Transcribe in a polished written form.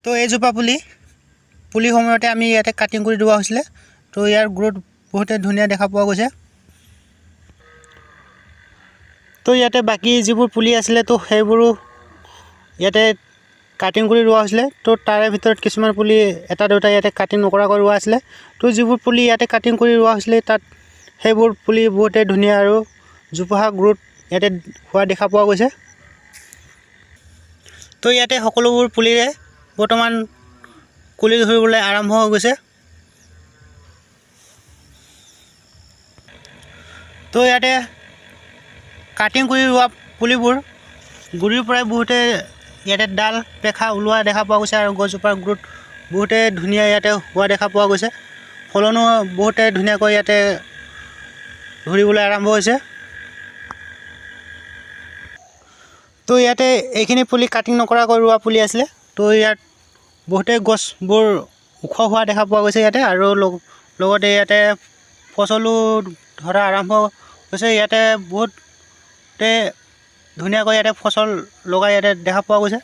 তো এইজোপা পুলি সময়তে আমি ইয়াতে কাটিং কৰি দিয়া হৈছিলে। তো ইয়াৰ গ্ৰোথ বহুতে ধুনীয়া দেখা পোৱা গৈছে। তো ইয়াতে বাকী যিবোৰ পুলি আছিলে তো সেইবোৰো ইয়াতে কাটিং কৰি ৰোৱা হৈছিলে। তো তাৰে ভিতৰত কিছুমান পুলি এটা দুটা ইয়াতে কাটিং নকৰাকৈ ৰোৱা আছিলে। তো যিবোৰ পুলি ইয়াতে কাটিং কৰি ৰোৱা হৈছিলে তাত সেইবোৰ পুলি বহুতে ধুনীয়া আৰু জোপোহা গ্ৰোথ ইয়াতে হোৱা দেখা পোৱা গৈছে। তো ইয়াতে সকলোবোৰ পুলিৰে বৰ্তমান কলি ধৰিবলৈ আৰম্ভ হৈ গৈছে। তো ইয়াতে কাটিং কৰি ৰোৱা পুলিবোৰ গুৰিৰ পৰাই বহুতে ইয়াতে ডাল পেখা ওলোৱা দেখা পোৱা গৈছে আৰু গছজোপাৰ গ্ৰোথ বহুতে ধুনীয়া ইয়াতে হোৱা দেখা পোৱা গৈছে। ফলনো বহুতে ধুনীয়াকৈ ইয়াতে ধৰিবলৈ আৰম্ভ হৈছে। তো ইয়াতে এইখিনি পুলি কাটিং নকৰাকৈ ৰোৱা পুলি আছিলে। তো ইয়াত বহুতে গছবোৰ ওখ হোৱা দেখা পোৱা গৈছে ইয়াতে, আৰু লগতে ইয়াতে ফচলো ধৰা আৰম্ভ হৈছে। ইয়াতে বহুতে ধুনীয়াকৈ ইয়াতে ফচল লগাই ইয়াতে দেখা পোৱা গৈছে।